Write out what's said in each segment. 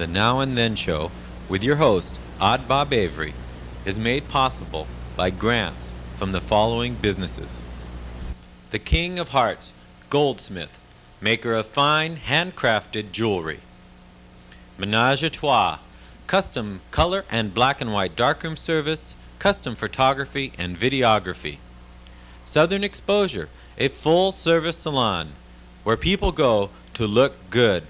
The Now and Then Show, with your host, Odd Bob Avery, is made possible by grants from the following businesses. The King of Hearts, Goldsmith, maker of fine, handcrafted jewelry. Menage a Trois, custom color and black and white darkroom service, custom photography and videography. Southern Exposure, a full-service salon where people go to look good.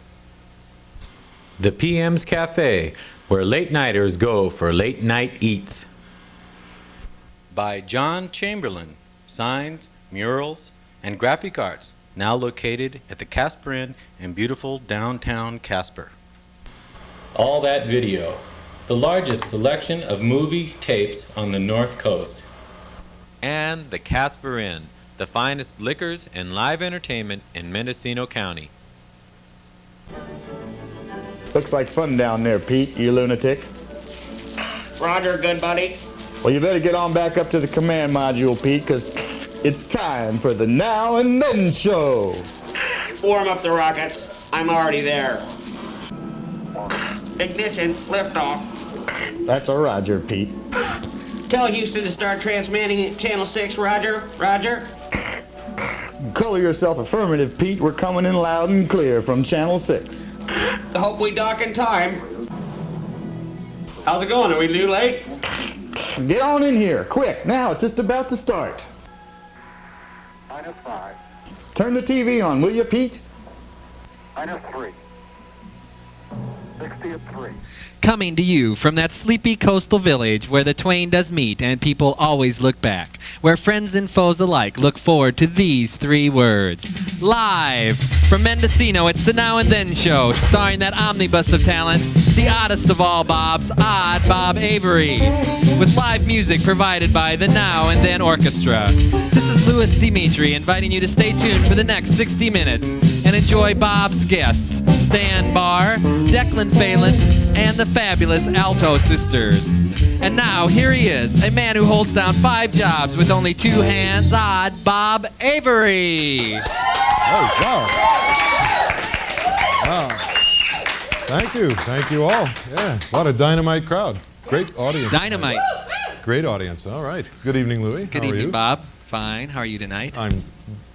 The PM's Cafe, where late-nighters go for late-night eats. By John Chamberlain, signs, murals, and graphic arts, now located at the Casper Inn in beautiful downtown Casper. All That Video, the largest selection of movie tapes on the North Coast. And the Casper Inn, the finest liquors and live entertainment in Mendocino County. Looks like fun down there, Pete, you lunatic. Roger, good buddy. Well, you better get on back up to the command module, Pete, because it's time for the Now and Then Show. Warm up the rockets. I'm already there. Ignition, liftoff. That's a Roger, Pete. Tell Houston to start transmitting at Channel 6, Roger. Roger. Color yourself affirmative, Pete. We're coming in loud and clear from Channel 6. Hope we dock in time. How's it going? Are we too late? Get on in here, quick. Now, it's just about to start. -5. Turn the TV on, will you, Pete? -3. 60 at 3. Coming to you from that sleepy coastal village where the twain does meet and people always look back, where friends and foes alike look forward to these three words. Live from Mendocino, it's the Now and Then Show, starring that omnibus of talent, the oddest of all Bobs, Odd Bob Avery, with live music provided by the Now and Then Orchestra. This is Lewis Demetri inviting you to stay tuned for the next 60 minutes and enjoy Bob's guests, Stan Barr, Declan Phelan, and the fabulous Alto Sisters. And now, here he is, a man who holds down 5 jobs with only 2 hands, Odd Bob Avery. Oh, wow. Wow. Thank you all. Yeah, what a dynamite crowd. Great audience. Dynamite. Great audience. All right. Good evening, Louie. Good How are evening, you? Bob. Fine. How are you tonight? I'm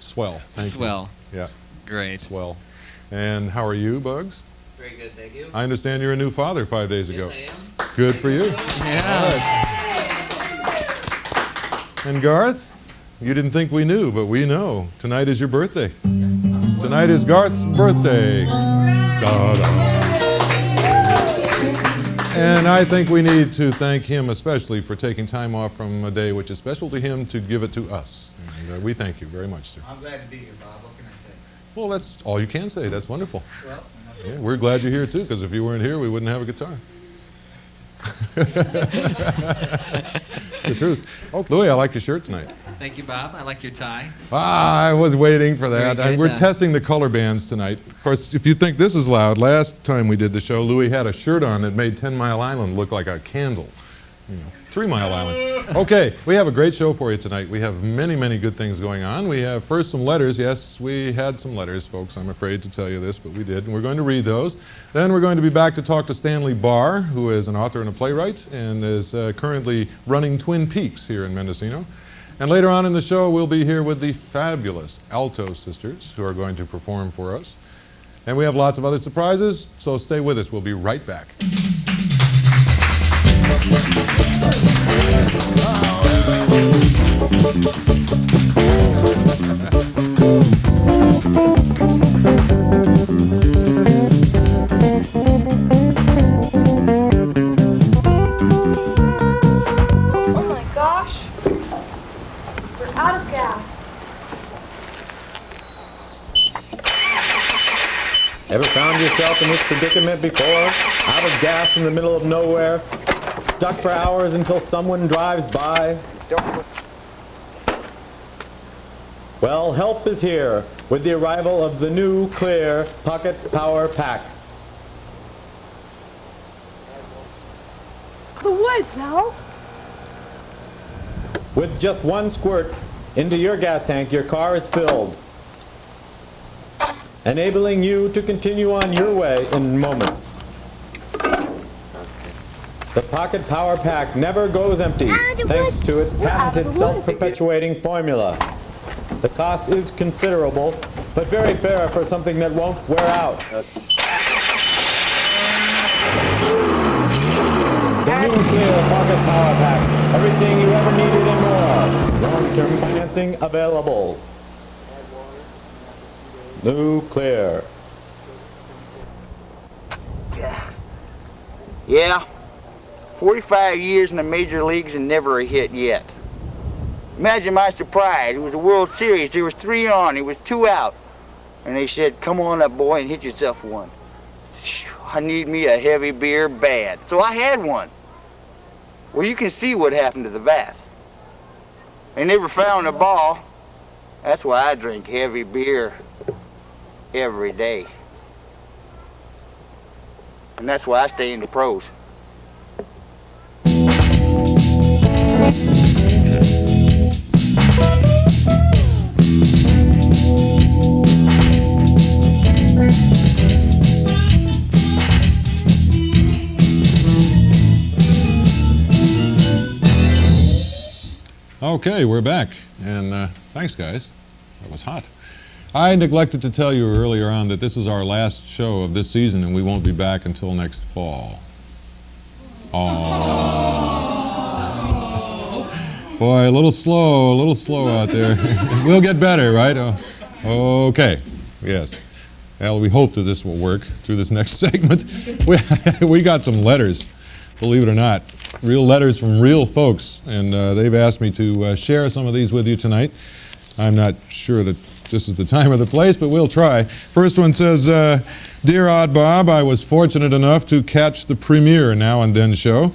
swell. Thank Swell. you. Yeah, Great. swell. And how are you, Bugs? Very good, thank you. I understand you're a new father 5 days ago. Yes, I am. Good for you. Yeah. And Garth, you didn't think we knew, but we know. Tonight is your birthday. Tonight is Garth's birthday. Da-da. And I think we need to thank him especially for taking time off from a day which is special to him to give it to us. And we thank you very much, sir. I'm glad to be here, Bob. What can I say? Well, that's all you can say. That's wonderful. Well, Yeah, we're glad you're here, too, because if you weren't here, we wouldn't have a guitar. It's the truth. Oh, Louie, I like your shirt tonight. Thank you, Bob. I like your tie. I was waiting for that. Very good. We're testing the color bands tonight. Of course, if you think this is loud, last time we did the show, Louie had a shirt on that made 10 Mile Island look like a candle. You know, 3 Mile Island. Okay, we have a great show for you tonight. We have many, many good things going on. We have first some letters. Yes, we had some letters, folks. I'm afraid to tell you this, but we did, and we're going to read those. Then we're going to be back to talk to Stanley Barr, who is an author and a playwright, and is currently running Twin Peaks here in Mendocino. And later on in the show, we'll be here with the fabulous Alto Sisters, who are going to perform for us. And we have lots of other surprises, so stay with us. We'll be right back. Oh my gosh, we're out of gas. Ever found yourself in this predicament before? Out of gas in the middle of nowhere? Stuck for hours until someone drives by? Well, help is here with the arrival of the new, clear Pocket Power Pack. The woods, Al. With just one squirt into your gas tank, your car is filled, enabling you to continue on your way in moments. The Pocket Power Pack never goes empty thanks to its patented self-perpetuating formula. The cost is considerable, but very fair for something that won't wear out. The new Clear Pocket Power Pack. Everything you ever needed and more. Long-term financing available. New Clear. Yeah. 45 years in the major leagues and never a hit yet. Imagine my surprise. It was a World Series. There was 3 on. It was 2 out. And they said, come on up, boy, and hit yourself one. I need me a heavy beer bad. So I had one. Well, you can see what happened to the bat. They never found the ball. That's why I drink heavy beer every day. And that's why I stay in the pros. Okay, we're back, and thanks, guys. That was hot. I neglected to tell you earlier on that this is our last show of this season, and we won't be back until next fall. Oh. Boy, a little slow out there. We'll get better, right? Okay, yes. Well, we hope that this will work through this next segment. We got some letters, believe it or not. Real letters from real folks, and they've asked me to share some of these with you tonight. I'm not sure that this is the time or the place, but we'll try. First one says, Dear Odd Bob, I was fortunate enough to catch the premiere Now and Then show,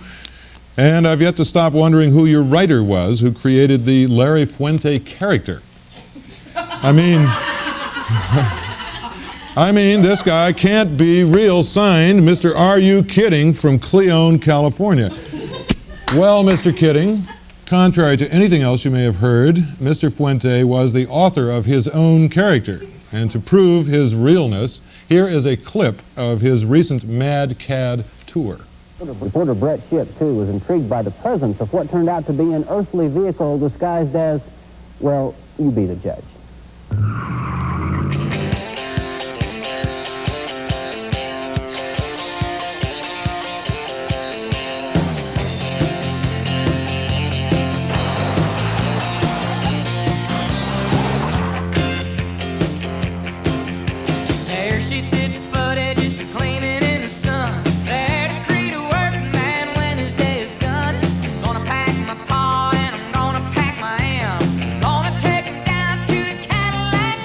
and I've yet to stop wondering who your writer was who created the Larry Fuente character. I mean, this guy can't be real. Signed, Mr. Are You Kidding from Cleone, California. Well, Mr. Kidding, contrary to anything else you may have heard, Mr. Fuente was the author of his own character. And to prove his realness, here is a clip of his recent Mad Cad tour. Reporter Brett Shipp, too, was intrigued by the presence of what turned out to be an earthly vehicle disguised as, well, you be the judge. Pack my paw and I'm gonna pack my M. Gonna take it down to the Cadillac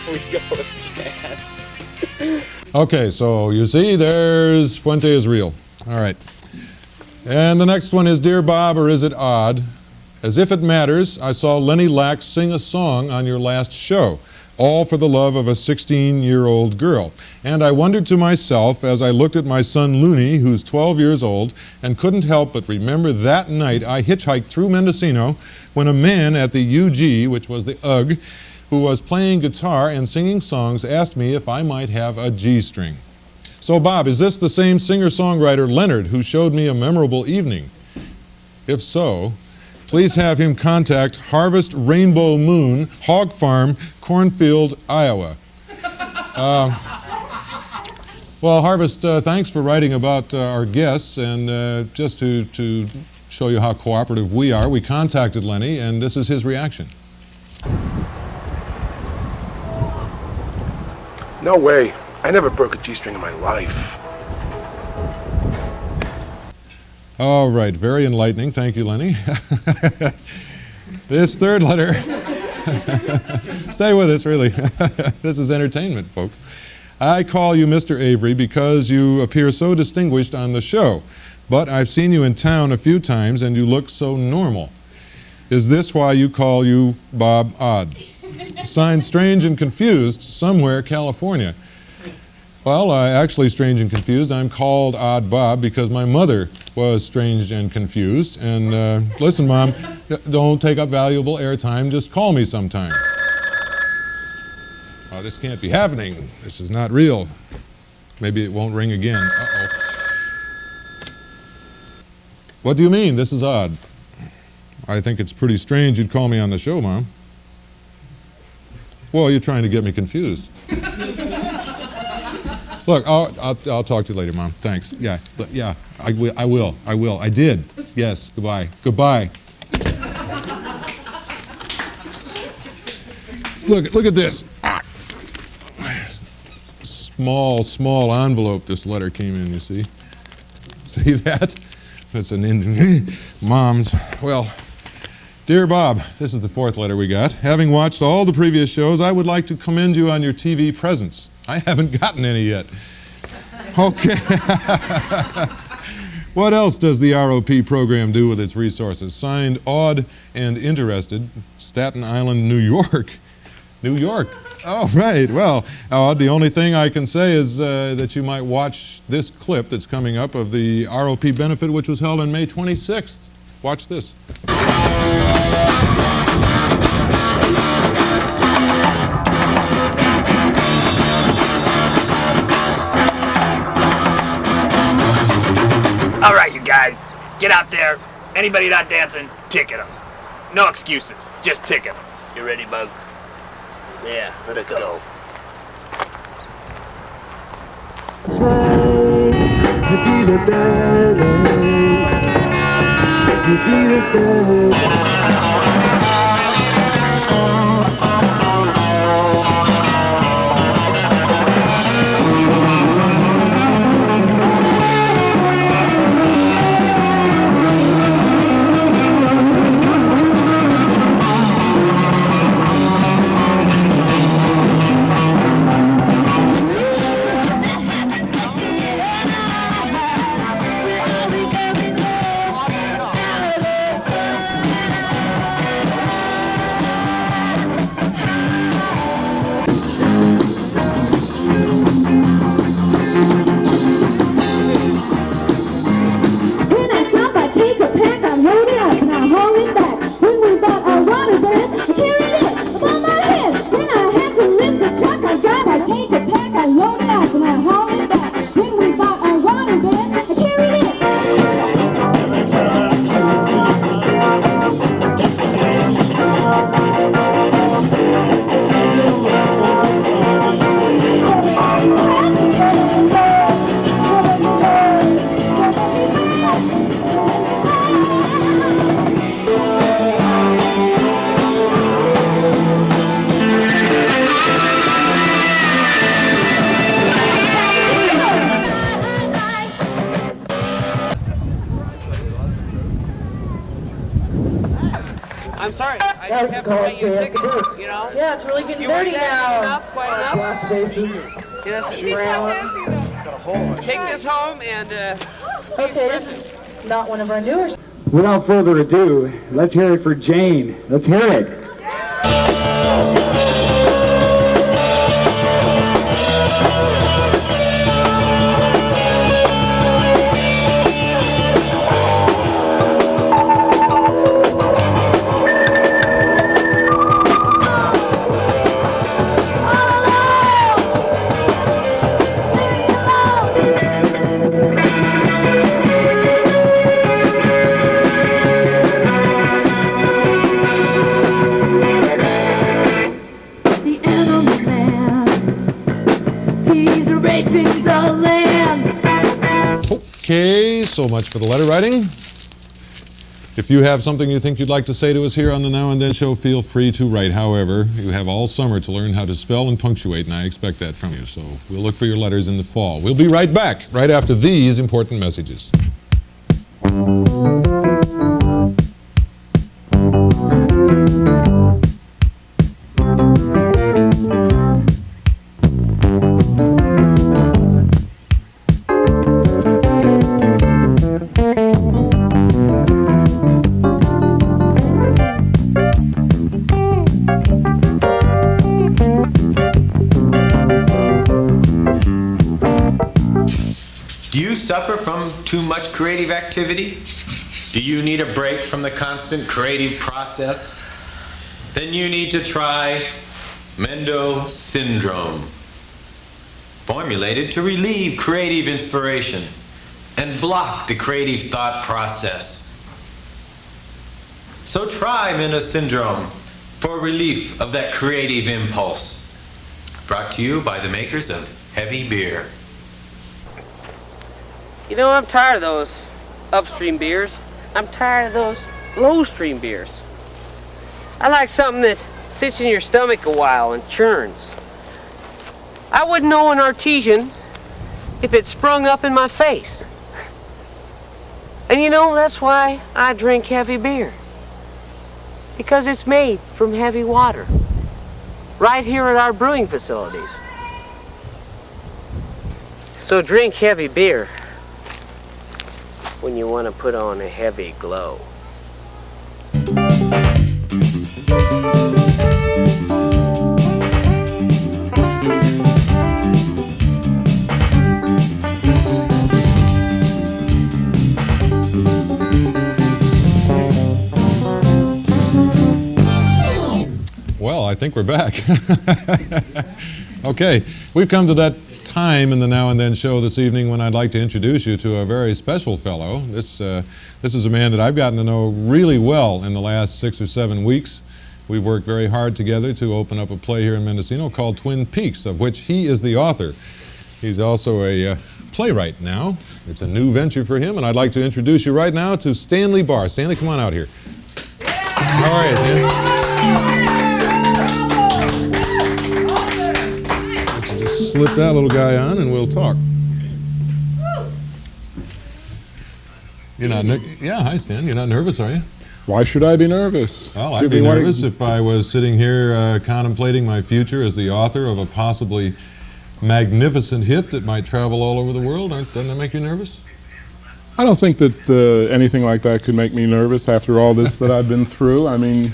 we go again. Okay, so you see, there's Fuente is real. All right. And the next one is, Dear Bob, or is it odd? As if it matters, I saw Lenny Lax sing a song on your last show, all for the love of a 16-year-old girl. And I wondered to myself as I looked at my son Looney, who's 12 years old, and couldn't help but remember that night I hitchhiked through Mendocino when a man at the UG, which was the UG, who was playing guitar and singing songs, asked me if I might have a G-string. So Bob, is this the same singer-songwriter Leonard who showed me a memorable evening? If so, please have him contact Harvest Rainbow Moon, Hog Farm, Cornfield, Iowa. Well, Harvest, thanks for writing about our guests, and just to show you how cooperative we are, we contacted Lenny, and this is his reaction. No way. I never broke a G-string in my life. All right, very enlightening. Thank you, Lenny. This third letter, stay with us, really. This is entertainment, folks. I call you Mr. Avery because you appear so distinguished on the show, but I've seen you in town a few times and you look so normal. Is this why you call you Bob Odd? Signed Strange and Confused, somewhere, California. Well, actually, Strange and Confused, I'm called Odd Bob because my mother was strange and confused. And listen, Mom, don't take up valuable airtime. Just call me sometime. Oh, this can't be happening. This is not real. Maybe it won't ring again. Uh-oh. What do you mean? This is odd. I think it's pretty strange you'd call me on the show, Mom. Well, you're trying to get me confused. Look, I'll talk to you later, Mom. Thanks. Yeah, I will. I did. Yes, goodbye. Goodbye. Look at this. Small envelope this letter came in, you see. See that? That's an Indian. Mom's. Well, Dear Bob, this is the fourth letter we got. Having watched all the previous shows, I would like to commend you on your TV presence. I haven't gotten any yet. Okay. What else does the ROP program do with its resources? Signed, Odd and Interested, Staten Island, New York. New York. Oh, right. Well, Odd, the only thing I can say is that you might watch this clip that's coming up of the ROP benefit, which was held on May 26th. Watch this. All right, you guys, get out there. Anybody not dancing, ticket them. No excuses, just ticket them. You ready, Bugs? Yeah, let's go. To be the better, to be the same. like to call it KFD. You know? Yeah, it's really getting You dirty want that now. Quite enough? Yes, take this home and, Okay, this is not one of our newer. Without further ado, let's hear it for Jane. Let's hear it. Okay, so much for the letter writing. If you have something you think you'd like to say to us here on the Now and Then Show, feel free to write. However, you have all summer to learn how to spell and punctuate, and I expect that from you. So we'll look for your letters in the fall. We'll be right back, right after these important messages. Suffer from too much creative activity? Do you need a break from the constant creative process? Then you need to try Mendo Syndrome, formulated to relieve creative inspiration and block the creative thought process. So try Mendo Syndrome for relief of that creative impulse. Brought to you by the makers of heavy beer. You know, I'm tired of those upstream beers. I'm tired of those low-stream beers. I like something that sits in your stomach a while and churns. I wouldn't know an artesian if it sprung up in my face. And you know, that's why I drink heavy beer. Because it's made from heavy water. Right here at our brewing facilities. So drink heavy beer when you want to put on a heavy glow. Well, I think we're back. Okay, we've come to that time in the Now and Then Show this evening when I'd like to introduce you to a very special fellow. This is a man that I've gotten to know really well in the last 6 or 7 weeks. We've worked very hard together to open up a play here in Mendocino called Twin Peaks, of which he is the author. He's also a playwright now. It's a new venture for him, and I'd like to introduce you right now to Stanley Barr. Stanley, come on out here. How are you, Stan? Slip that little guy on and we'll talk. You're not yeah, hi Stan. You're not nervous, are you? Why should I be nervous? Well, I'd be nervous if I was sitting here contemplating my future as the author of a possibly magnificent hit that might travel all over the world. Doesn't that make you nervous? I don't think that anything like that could make me nervous after all this that I've been through. I mean,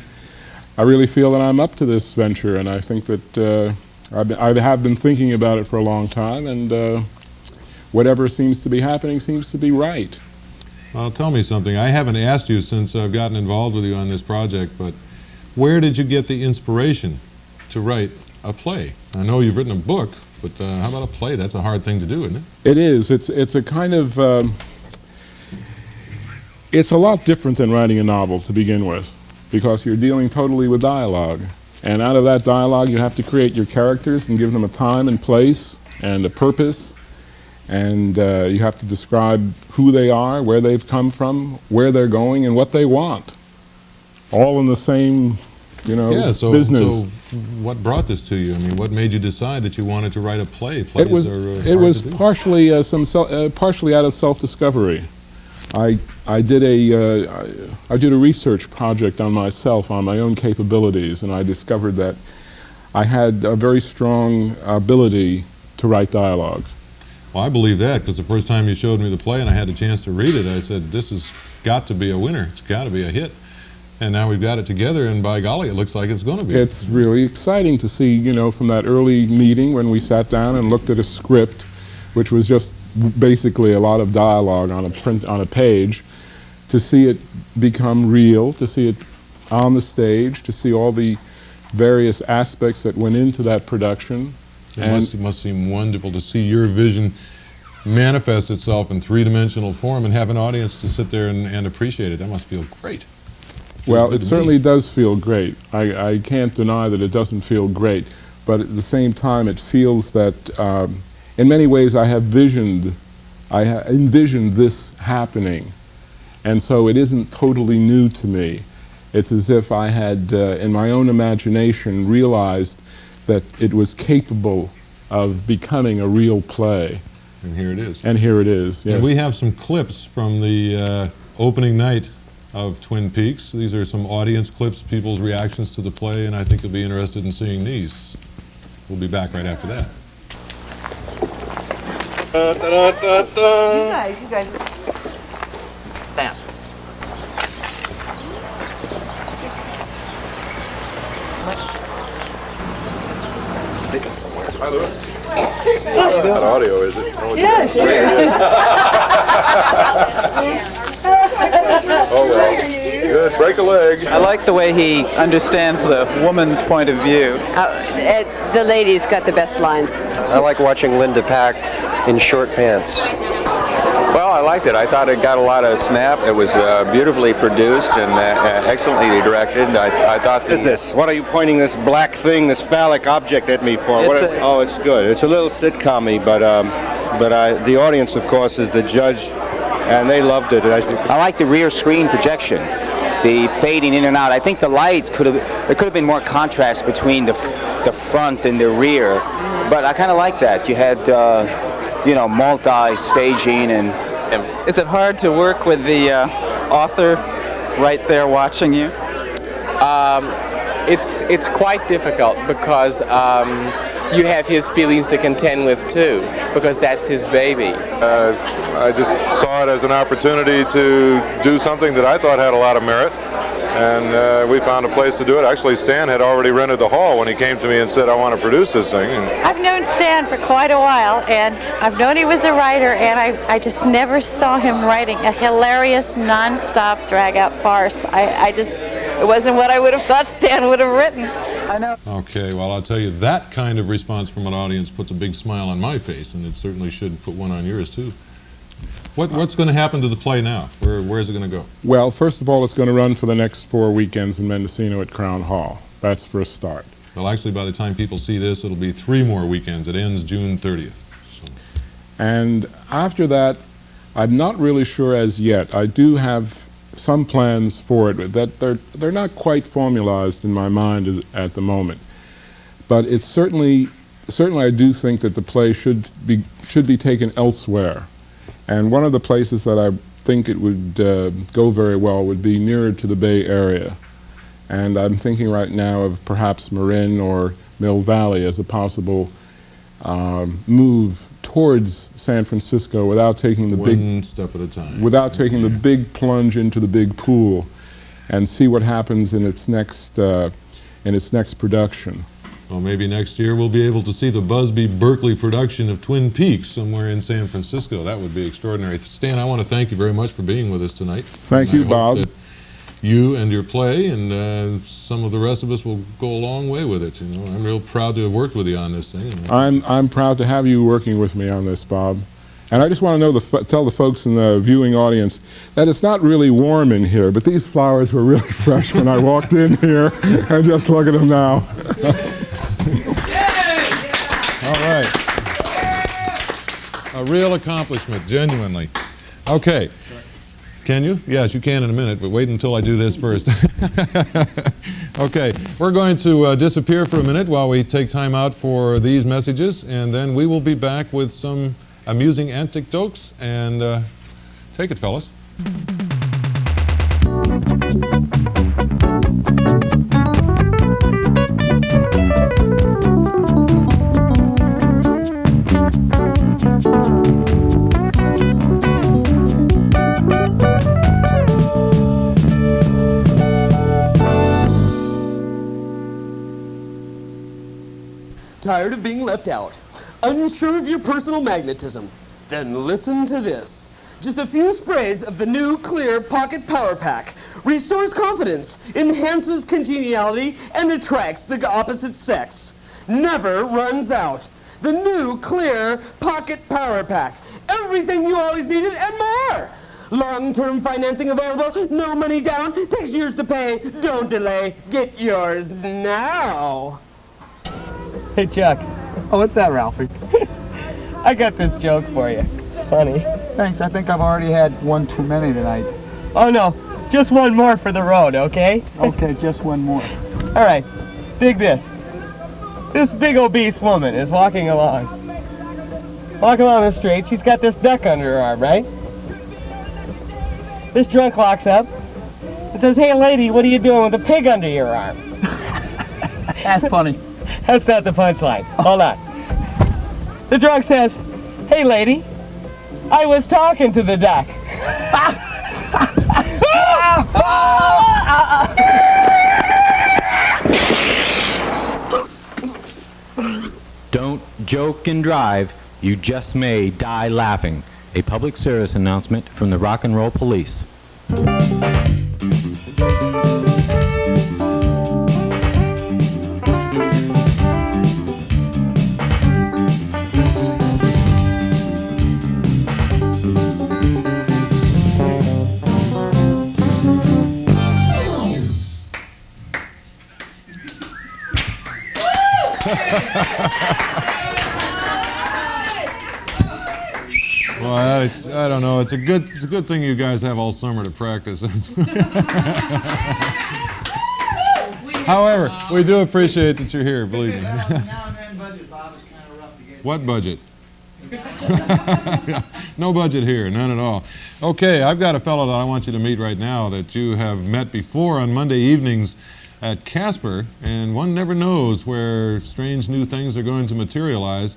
I really feel that I'm up to this venture, and I think that I have been thinking about it for a long time, and whatever seems to be happening seems to be right. Well, tell me something. I haven't asked you since I've gotten involved with you on this project, but where did you get the inspiration to write a play? I know you've written a book, but how about a play? That's a hard thing to do, isn't it? It is. It's a kind of... it's a lot different than writing a novel to begin with, because you're dealing totally with dialogue. And out of that dialogue, you have to create your characters and give them a time and place and a purpose. And you have to describe who they are, where they've come from, where they're going, and what they want. All in the same, business. So what brought this to you? I mean, what made you decide that you wanted to write a play? It was partially partially out of self-discovery. I did a research project on myself, on my own capabilities, and I discovered that I had a very strong ability to write dialogue. Well, I believe that, because the first time you showed me the play and I had a chance to read it, I said, this has got to be a winner. It's got to be a hit. And now we've got it together, and by golly, it looks like it's going to be. It's really exciting to see, you know, from that early meeting when we sat down and looked at a script, which was just basically a lot of dialogue on a page, to see it become real, to see it on the stage, to see all the various aspects that went into that production. It must seem wonderful to see your vision manifest itself in three-dimensional form and have an audience to sit there and appreciate it. That must feel great. Well, it certainly does feel great. I can't deny that it doesn't feel great, but at the same time it feels that in many ways I envisioned this happening, and so it isn't totally new to me. It's as if I had, in my own imagination, realized that it was capable of becoming a real play. And here it is. And here it is, yes. And we have some clips from the opening night of Twin Peaks. These are some audience clips, people's reactions to the play, and I think you'll be interested in seeing these. We'll be back right after that. You guys. Bam. Thinking somewhere. Hi, Lewis. Not audio, is it? Oh, yeah, sure. Oh, well. Good. Break a leg. I like the way he understands the woman's point of view. The lady's got the best lines. I like watching Linda Pack in short pants. Well, I liked it. I thought it got a lot of snap. It was beautifully produced and excellently directed. I thought. What is this? What are you pointing this black thing, this phallic object at me for? Oh, it's good. It's a little sitcom-y, but the audience, of course, is the judge, and they loved it. I like the rear screen projection, the fading in and out. I think the lights there could have been more contrast between the front and the rear, but I kind of like that. You had. You know, multi-staging and... Is it hard to work with the author right there watching you? It's quite difficult because you have his feelings to contend with too, because that's his baby. I just saw it as an opportunity to do something that I thought had a lot of merit, and we found a place to do it. Actually, Stan had already rented the hall when he came to me and said, I want to produce this thing. I've known Stan for quite a while, and I've known he was a writer, and I just never saw him writing a hilarious, non-stop, drag-out farce. It wasn't what I would have thought Stan would have written. I know. Okay, well, I'll tell you, that kind of response from an audience puts a big smile on my face, and it certainly should put one on yours, too. What's going to happen to the play now? Where is it going to go? Well, first of all, it's going to run for the next 4 weekends in Mendocino at Crown Hall. That's for a start. Well, actually, by the time people see this, it'll be 3 more weekends. It ends June 30th. So. And after that, I'm not really sure as yet. I do have some plans for it, that they're not quite formalized in my mind at the moment. But it's certainly I do think that the play should be taken elsewhere. And one of the places that I think it would go very well would be nearer to the Bay Area. And I'm thinking right now of perhaps Marin or Mill Valley as a possible move towards San Francisco without taking the one step at a time. Without taking the big plunge into the big pool, and see what happens in its next production. Well, maybe next year we'll be able to see the Busby Berkeley production of Twin Peaks somewhere in San Francisco. That would be extraordinary. Stan, I want to thank you very much for being with us tonight. Thank you, Bob. That you and your play and some of the rest of us will go a long way with it. You know, I'm real proud to have worked with you on this thing. I'm proud to have you working with me on this, Bob. And I just want to tell the folks in the viewing audience that it's not really warm in here, but these flowers were really fresh when I walked in here, and just look at them now. All right. A real accomplishment, genuinely. Okay. Can you? Yes, you can in a minute, but wait until I do this first. Okay, we're going to disappear for a minute while we take time out for these messages, and then we will be back with some amusing anecdotes. And take it, fellas. Tired of being left out? Unsure of your personal magnetism? Then listen to this. Just a few sprays of the new Clear Pocket Power Pack restores confidence, enhances congeniality, and attracts the opposite sex. Never runs out. The new Clear Pocket Power Pack. Everything you always needed and more. Long-term financing available, no money down, takes years to pay. Don't delay. Get yours now. Hey, Chuck. Oh, what's that, Ralphie? I got this joke for you. It's funny. Thanks. I think I've already had one too many tonight. Oh, no. Just one more for the road, okay? Okay, just one more. All right. Dig this. This big obese woman is walking along. Walking along the street. She's got this duck under her arm, right? This drunk walks up and says, "Hey, lady, what are you doing with a pig under your arm?" That's funny. That's not the punchline. Hold on. The drunk says, "Hey, lady, I was talking to the duck." Don't joke and drive. You just may die laughing. A public service announcement from the Rock and Roll Police. Well, I don't know. It's a good thing you guys have all summer to practice. However, we do appreciate that you're here. Believe me. Now and then budget, Bob, is kind of rough to get. What budget? No budget here, none at all. Okay, I've got a fellow that I want you to meet right now that you have met before on Monday evenings at Casper, and one never knows where strange new things are going to materialize.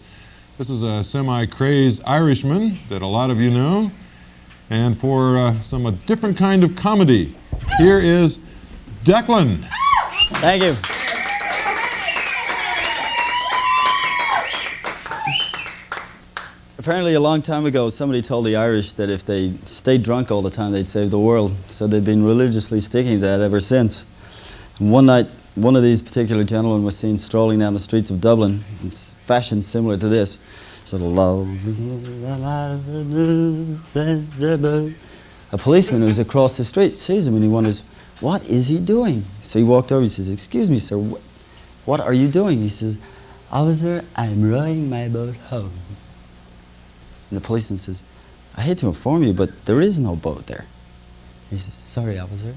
This is a semi-crazed Irishman that a lot of you know, and for some different kind of comedy, here is Declan. Thank you. Apparently a long time ago, somebody told the Irish that if they stayed drunk all the time, they'd save the world. So they've been religiously sticking to that ever since. And one night, one of these particular gentlemen was seen strolling down the streets of Dublin in fashion similar to this. So a policeman who's across the street sees him and he wonders, what is he doing? So he walked over and says, "Excuse me, sir, what are you doing?" He says, "Officer, I'm rowing my boat home." And the policeman says, "I hate to inform you, but there is no boat there." He says, "Sorry, officer."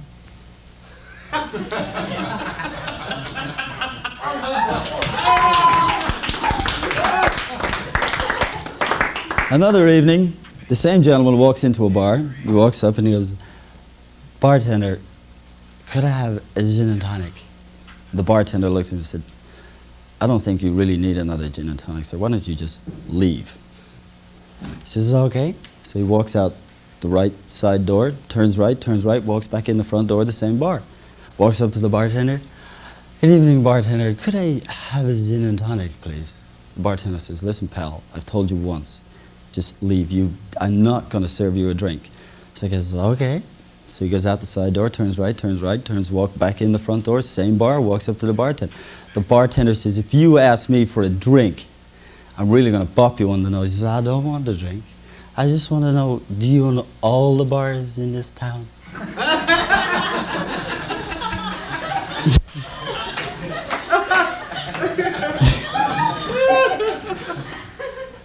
Another evening, the same gentleman walks into a bar. He walks up and he goes, "Bartender, could I have a gin and tonic?" The bartender looks at him and said, "I don't think you really need another gin and tonic, sir. Why don't you just leave?" He says, "Okay." So he walks out the right side door, turns right, walks back in the front door of the same bar. Walks up to the bartender. "Good evening, bartender. Could I have a gin and tonic, please?" The bartender says, "Listen, pal, I've told you once. Just leave. I'm not going to serve you a drink." So he goes, "Okay." So he goes out the side door, turns right, walk back in the front door, same bar, walks up to the bartender. The bartender says, "If you ask me for a drink, I'm really going to bop you on the nose." He says, "I don't want a drink. I just want to know, do you own all the bars in this town?"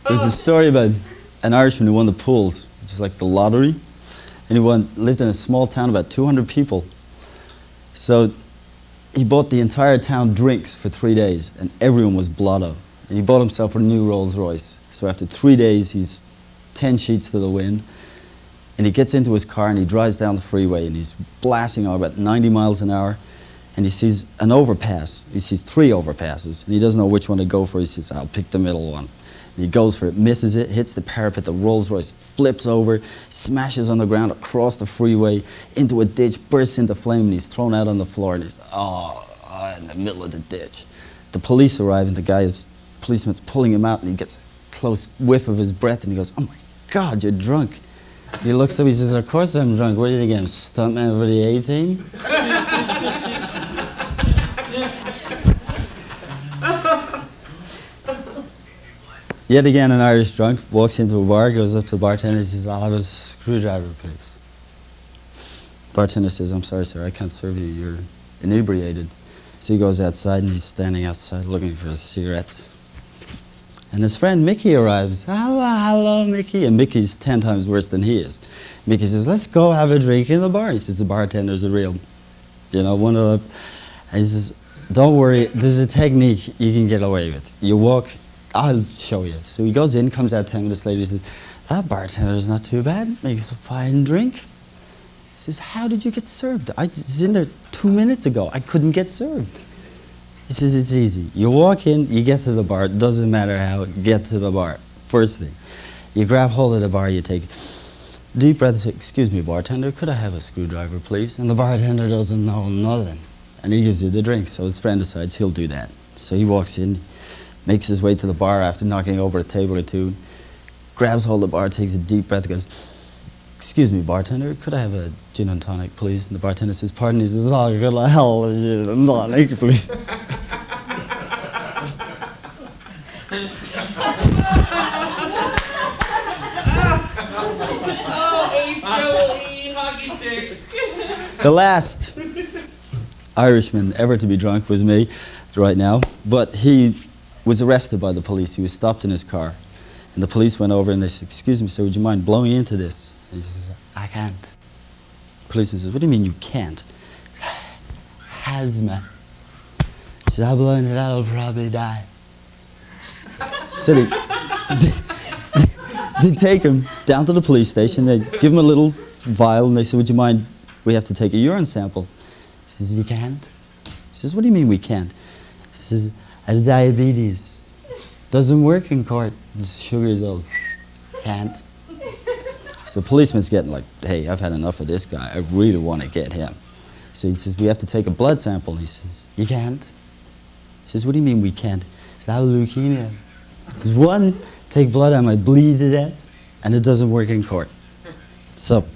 There's a story about an Irishman who won the pools, which is like the lottery, and he lived in a small town, about 200 people. So he bought the entire town drinks for 3 days, and everyone was blotto. And he bought himself a new Rolls Royce. So after 3 days, he's 10 sheets to the wind. And he gets into his car and he drives down the freeway and he's blasting on about 90 miles an hour. And he sees an overpass. He sees 3 overpasses. And he doesn't know which one to go for. He says, I'll pick the middle one. And he goes for it, misses it, hits the parapet. The Rolls Royce flips over, smashes on the ground across the freeway, into a ditch, bursts into flame, and he's thrown out on the floor. And he's, in the middle of the ditch. The police arrive, and the policeman's pulling him out, and he gets a close whiff of his breath, and he goes, oh my God, you're drunk. He looks up, he says, of course I'm drunk. What do you think, I'm stuntman for the A-Team? Yet again, an Irish drunk walks into a bar, goes up to the bartender, and says, I'll have a screwdriver, please. Bartender says, I'm sorry, sir, I can't serve you. You're inebriated. So he goes outside, and he's standing outside looking for a cigarette. And his friend Mickey arrives. Hello, Mickey. And Mickey's 10 times worse than he is. Mickey says, let's go have a drink in the bar. He says, the bartender's a real, one of the... And he says, don't worry, there's a technique you can get away with. You walk... I'll show you. So he goes in, comes out 10 minutes later, he says, that bartender's not too bad, makes a fine drink. He says, how did you get served? I was in there 2 minutes ago, I couldn't get served. He says, it's easy. You walk in, you get to the bar, it doesn't matter how, get to the bar. First thing, you grab hold of the bar, you take a deep breath and say, excuse me, bartender, could I have a screwdriver, please? And the bartender doesn't know nothing. And he gives you the drink, so his friend decides he'll do that. So he walks in, makes his way to the bar after knocking over a table or two, grabs hold of the bar, takes a deep breath, and goes, excuse me, bartender, could I have a gin and tonic, please? And the bartender says, pardon? He says, oh, good hell, a gin and tonic, please. H-double-E, hockey sticks. The last Irishman ever to be drunk was me right now, but he was arrested by the police. He was stopped in his car. And the police went over and they said, excuse me, sir, would you mind blowing into this? And he says, I can't. The policeman says, what do you mean you can't? Asthma. He says, I'll blow into that, I'll probably die. So they take him down to the police station, they give him a little vial and they say, would you mind, we have to take a urine sample. He says, you can't. He says, what do you mean we can't? He says, I have diabetes. Doesn't work in court. Sugar's all, can't. So the policeman's getting like, hey, I've had enough of this guy. I really want to get him. So he says, we have to take a blood sample. He says, you can't. He says, what do you mean we can't? He says, I have leukemia. He says, one, take blood, I might bleed to death, and it doesn't work in court. So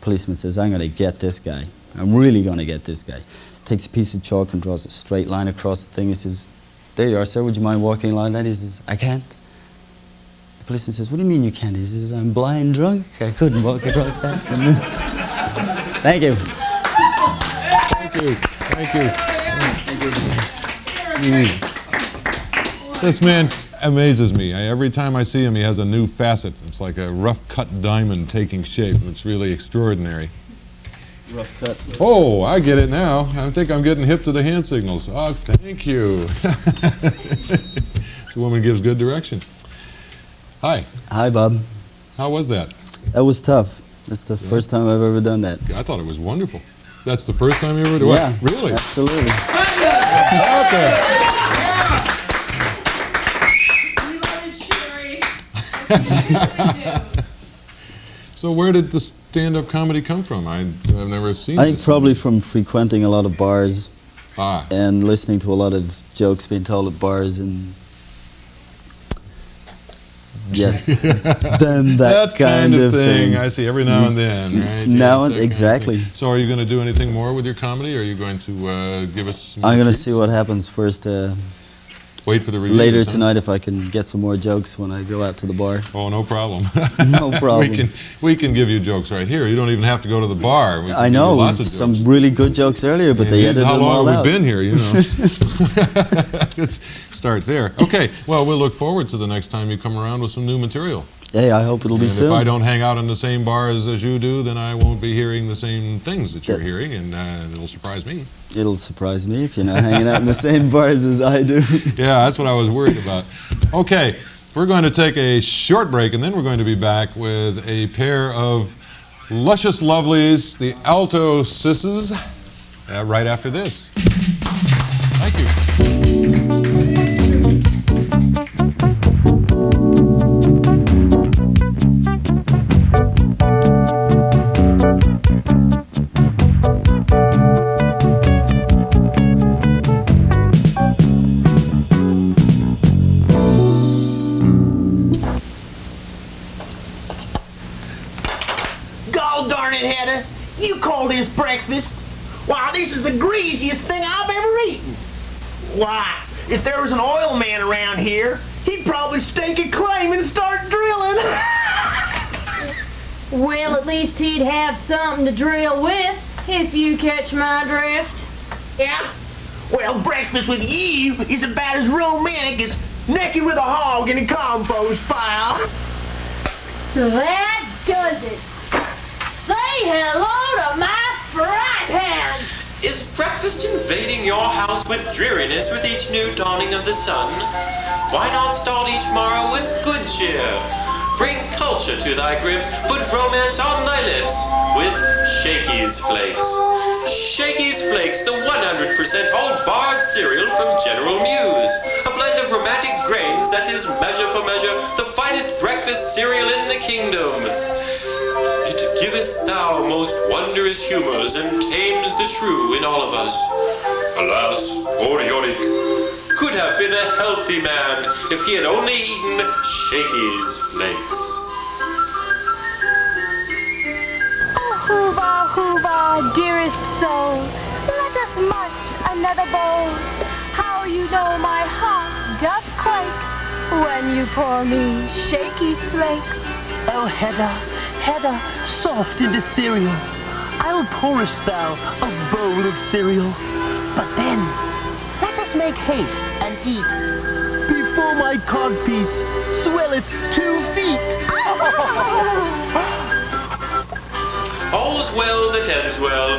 policeman says, I'm going to get this guy. I'm really going to get this guy. Takes a piece of chalk and draws a straight line across the thing. He says, there you are, sir. Would you mind walking along that? He says, I can't. The policeman says, what do you mean you can't? He says, I'm blind drunk. I couldn't walk across that. Thank you. Thank you. Thank you. Thank you. This man amazes me. Every time I see him, he has a new facet. It's like a rough-cut diamond taking shape. It's really extraordinary. Rough cut. Oh, I get it now. I think I'm getting hip to the hand signals. Oh, thank you. This woman gives good direction. Hi. Hi, Bob. How was that? That was tough. That's the first time I've ever done that. I thought it was wonderful. That's the first time you ever did it? Yeah, really? Absolutely. Okay. So where did the stand-up comedy come from? I've never seen it. I think probably from frequenting a lot of bars and listening to a lot of jokes being told at bars and yes, then that kind of thing. I see every now and then, right? Now Yes, and exactly. So are you going to do anything more with your comedy? Or are you going to give us some I'm going to treats? see what happens first. Wait for the reviews, later huh? tonight if I can get some more jokes when I go out to the bar. Oh, no problem. No problem. we can give you jokes right here. You don't even have to go to the bar. We can I give you know, lots of some jokes. really good jokes earlier, but they edited them all out. How long have we been here, you know? Let's start there. Okay, well, we'll look forward to the next time you come around with some new material. Hey, I hope it'll be soon. If I don't hang out in the same bars as you do, then I won't be hearing the same things that you're hearing, and it'll surprise me. It'll surprise me if you're not hanging out in the same bars as I do. Yeah, that's what I was worried about. Okay, We're going to take a short break, and then we're going to be back with a pair of luscious lovelies, the Alto Sisters, right after this. Thank you. You call this breakfast? Why, this is the greasiest thing I've ever eaten. Why, if there was an oil man around here, he'd probably stake a claim and start drilling. Well, at least he'd have something to drill with, if you catch my drift. Yeah? Well, breakfast with you is about as romantic as necking with a hog in a compost pile. That does it. Say hello to my fry pan! Is breakfast invading your house with dreariness with each new dawning of the sun? Why not start each morrow with good cheer? Bring culture to thy grip, put romance on thy lips with Shaky's Flakes. Shaky's Flakes, the 100% all barred cereal from General Muse. A blend of romantic grains that is measure for measure the finest breakfast cereal in the kingdom. It giveth thou most wondrous humours and tames the shrew in all of us. Alas, poor Yorick could have been a healthy man if he had only eaten Shaky's Flakes. Oh, hoova, dearest soul, let us munch another bowl. How you know my heart doth quake when you pour me Shaky's Flakes. Oh, Heather, soft and ethereal, I'll pourest thou a bowl of cereal. But then, let us make haste and eat, before my codpiece swelleth 2 feet. All's well that ends well.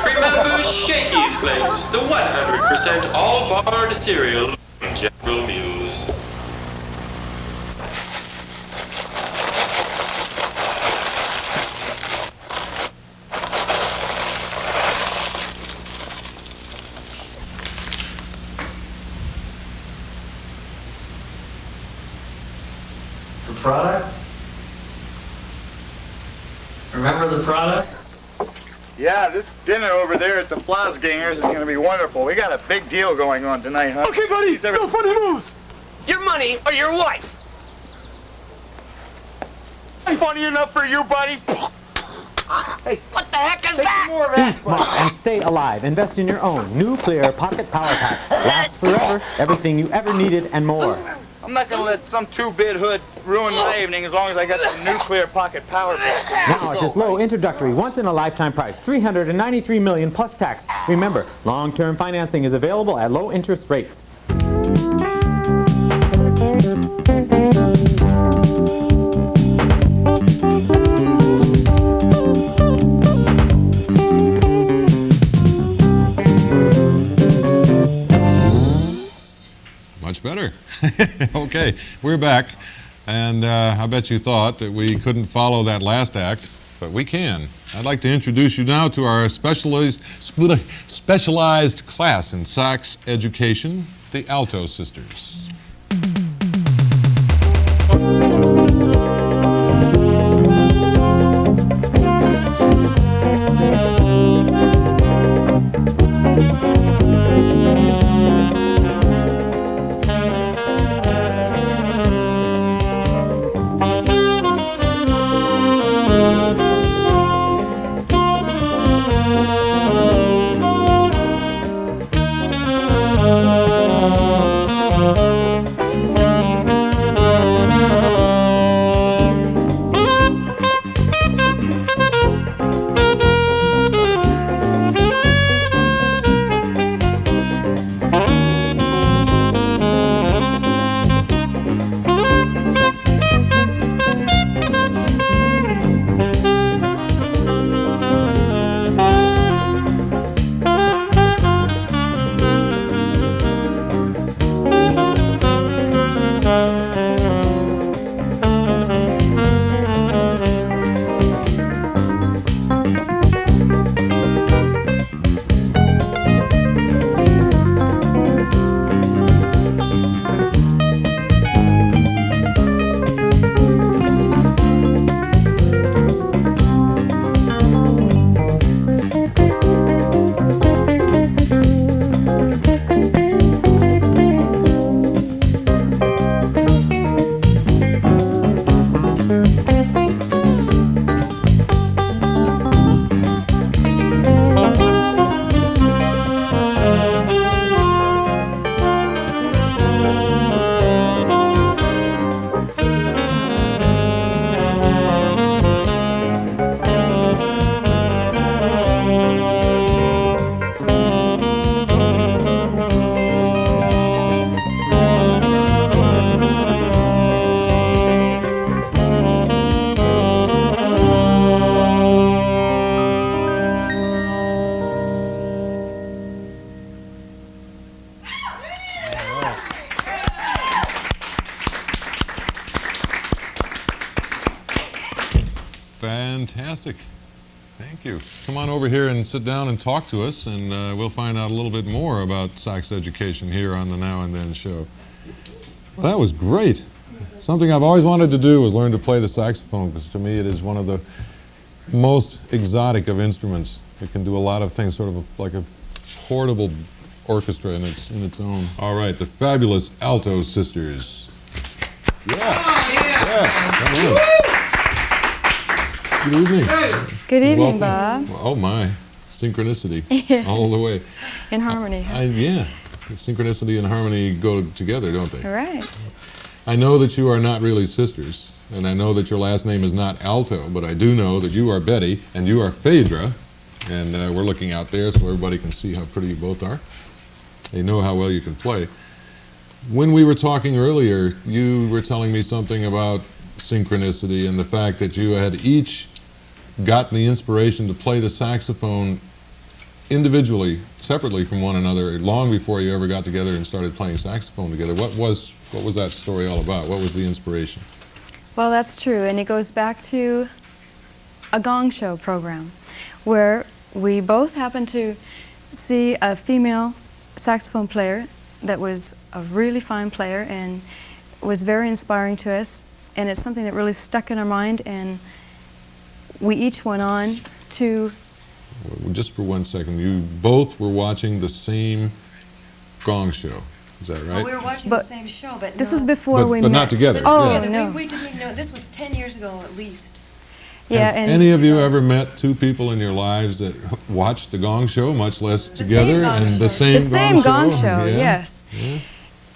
Remember Shaky's Flakes, the 100% all barred cereal from General Muse. Product? Remember the product? Yeah, this dinner over there at the Flasgangers is going to be wonderful. We got a big deal going on tonight, huh? Okay, buddy, no funny moves. Your money or your wife? Funny enough for you, buddy. Hey, what the heck is that? Be smart and stay alive. Invest in your own nuclear pocket power pack. Lasts forever. Everything you ever needed and more. I'm not going to let some 2-bit hood ruin my evening as long as I got the nuclear pocket power pack. Now at this low introductory, once-in-a-lifetime price, $393 million plus tax. Remember, long-term financing is available at low interest rates. Much better. Okay, we're back, and I bet you thought that we couldn't follow that last act, but we can. I'd like to introduce you now to our specialized class in sax education, the Alto Sisters. Fantastic. Thank you. Come on over here and sit down and talk to us, and we'll find out a little bit more about sax education here on the Now and Then show. Well, that was great. Something I've always wanted to do was learn to play the saxophone, because to me it is one of the most exotic of instruments. It can do a lot of things, sort of like a portable orchestra in its own. All right, the fabulous Alto Sisters. Come on. Good evening. Good evening, Welcome. Bob. Oh my, synchronicity all the way. In harmony. Yeah, synchronicity and harmony go together, don't they? Right. I know that you are not really sisters, and I know that your last name is not Alto, but I do know that you are Betty and you are Phaedra, and we're looking out there so everybody can see how pretty you both are. They know how well you can play. When we were talking earlier, you were telling me something about synchronicity and the fact that you had each gotten the inspiration to play the saxophone individually, separately from one another, long before you ever got together and started playing saxophone together. What was that story all about? What was the inspiration? Well, that's true, and it goes back to a gong show program where we both happened to see a female saxophone player that was a really fine player and was very inspiring to us, and it's something that really stuck in our mind, and we each went on to... Just for 1 second, you both were watching the same gong show, is that right? Well, we were watching the same show, but this is before we met. But not together. Oh, yeah. no. We didn't even know. This was 10 years ago at least. Yeah, Have any of you ever met two people in your lives that watched the gong show, much less together, and the same gong show? Yeah. Yes. Yeah.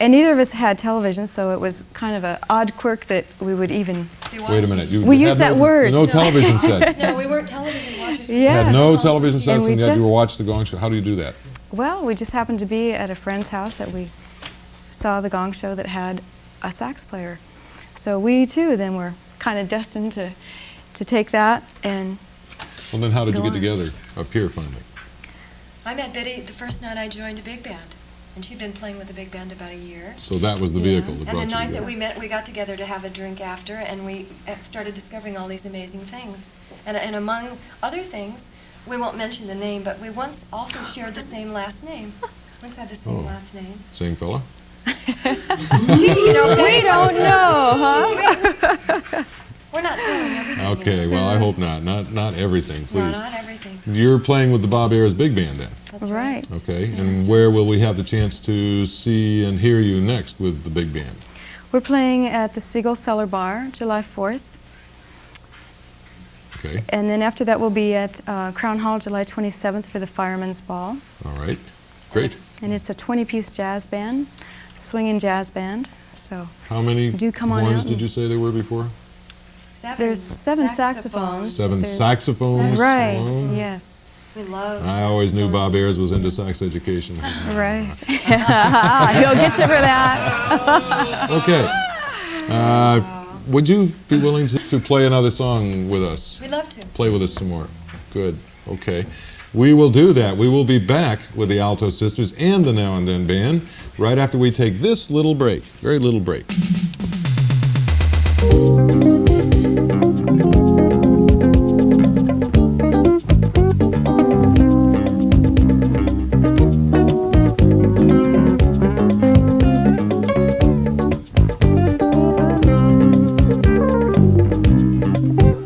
And neither of us had television, so it was kind of an odd quirk that we would even... Wait a minute. We used that word. No television sets. No, we weren't television watchers. Yeah. You had no television sets, and yet you just- watched the gong show. How do you do that? Well, we just happened to be at a friend's house that we saw the gong show that had a sax player. So we, too, then were kind of destined to take that and... Well, then how did you go get on. together up here finally? I met Betty the first night I joined a big band, and she'd been playing with the big band about a year. So that was the vehicle that And brought the you night together. that we met, we got together to have a drink after, and we started discovering all these amazing things. And among other things, we won't mention the name, but we once also shared the same last name. Once had the same last name. Same fella? You know, We don't know, huh? We're not telling everything. Okay, well, I hope not. Not everything, please. No, not everything. You're playing with the Bob Ayers Big Band then? That's right. Okay, and where will we have the chance to see and hear you next with the big band? We're playing at the Seagull Cellar Bar, July 4th. Okay, And then after that, we'll be at Crown Hall, July 27th for the Fireman's Ball. all right, great. And it's a 20-piece jazz band, swinging jazz band. So How many do come on horns out did you say there were before? There's 7 saxophones. 7 There's- saxophones? Right, Oh. yes. We love I always knew Bob Ayers was into sax education. Right. He'll get you for that. Okay. Would you be willing to play another song with us? We'd love to. Play with us some more. Good. Okay. We will do that. We will be back with the Alto Sisters and the Now and Then Band right after we take this little break. Very little break.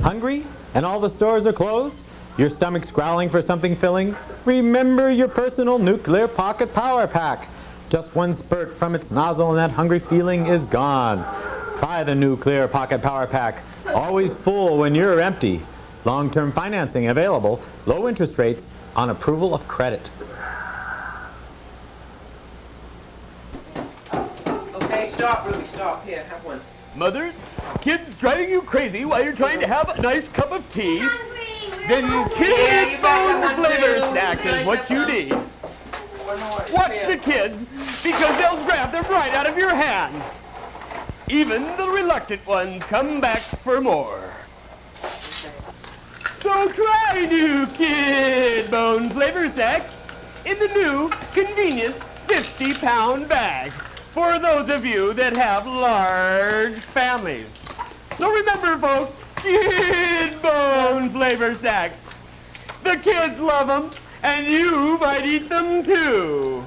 Hungry and all the stores are closed? Your stomach's growling for something filling? Remember your personal nuclear pocket power pack. Just one spurt from its nozzle and that hungry feeling is gone. Try the nuclear pocket power pack. Always full when you're empty. Long-term financing available. Low interest rates on approval of credit. Okay, stop, Ruby, stop. Here, have one. Mothers, kids driving you crazy while you're trying to have a nice cup of tea? Then Kid Bone Flavor Snacks is what you need. Watch the kids, because they'll grab them right out of your hand. Even the reluctant ones come back for more. So try new Kid Bone Flavor Snacks in the new, convenient 50-pound bag for those of you that have large families. So remember, folks, Kid bone flavor snacks. The kids love them, and you might eat them too.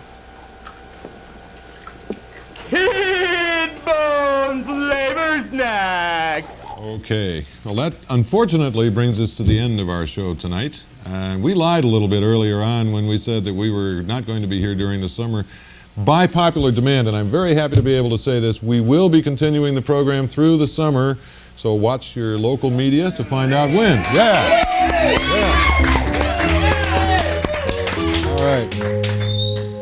Kid bone flavor snacks. Okay. Well, that unfortunately brings us to the end of our show tonight. We lied a little bit earlier on when we said that we were not going to be here during the summer by popular demand, and I'm very happy to be able to say this. We will be continuing the program through the summer, so watch your local media to find out when. Yeah! All right.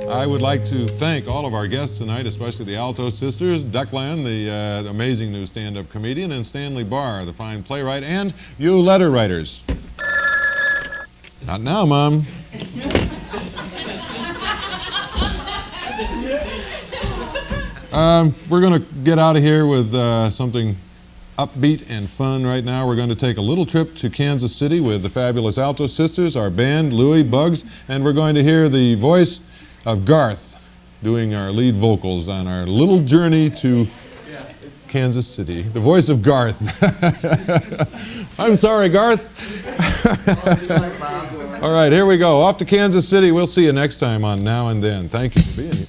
I would like to thank all of our guests tonight, especially the Alto Sisters, Declan, the amazing new stand-up comedian, and Stanley Barr, the fine playwright, and you letter writers. Not now, Mom. We're going to get out of here with something upbeat and fun right now. We're going to take a little trip to Kansas City with the fabulous Alto Sisters, our band, Louie, Bugs, and we're going to hear the voice of Garth doing our lead vocals on our little journey to Kansas City. The voice of Garth. I'm sorry, Garth. All right, here we go. Off to Kansas City. We'll see you next time on Now and Then. Thank you for being here.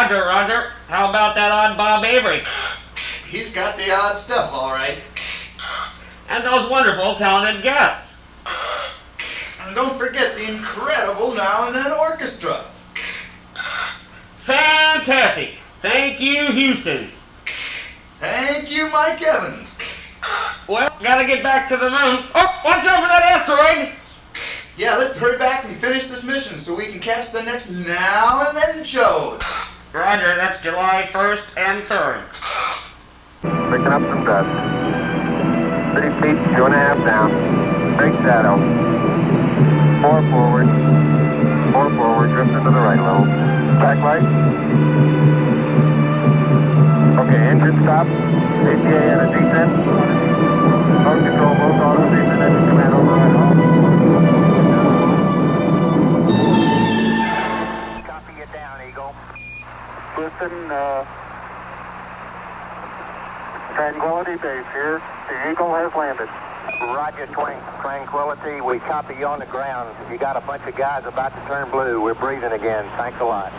Roger, Roger. How about that Odd Bob Avery? He's got the odd stuff, all right. And those wonderful, talented guests. And don't forget the incredible Now Then Orchestra. Fantastic. Thank you, Houston. Thank you, Mike Evans. Well, gotta get back to the moon. Oh, watch out for that asteroid. Yeah, let's hurry back and finish this mission so we can catch the next Now and Then show. Roger, that's July 1st and 3rd. Picking up some dust. 30 feet, 2.5 down. Big shadow. 4 forward. 4 forward, drift into the right a little. Back light. Okay, engine stop. ATA and a descent. Mode control, both autos, descent, engine command override off. Copy it down, Eagle. Listen, Tranquility Base here. The Eagle has landed. Roger, Tranquility. We copy you on the ground. You got a bunch of guys about to turn blue. We're breathing again. Thanks a lot.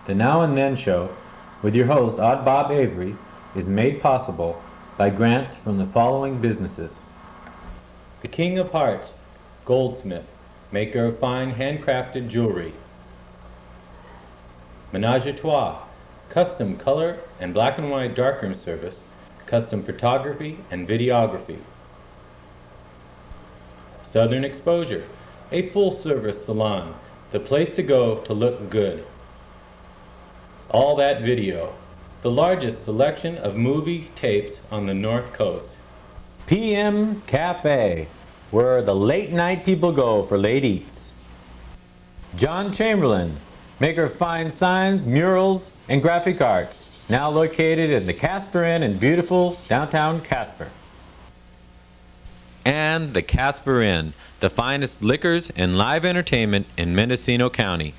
The Now and Then Show, with your host Odd Bob Avery, is made possible by grants from the following businesses. The King of Hearts, goldsmith, maker of fine handcrafted jewelry. Menage a Trois, custom color and black and white darkroom service, custom photography and videography. Southern Exposure, a full-service salon, the place to go to look good. All That Video, the largest selection of movie tapes on the North Coast. PM Cafe, where the late night people go for late eats. John Chamberlain, maker of fine signs, murals, and graphic arts, now located in the Casper Inn in beautiful downtown Casper. And the Casper Inn, the finest liquors and live entertainment in Mendocino County.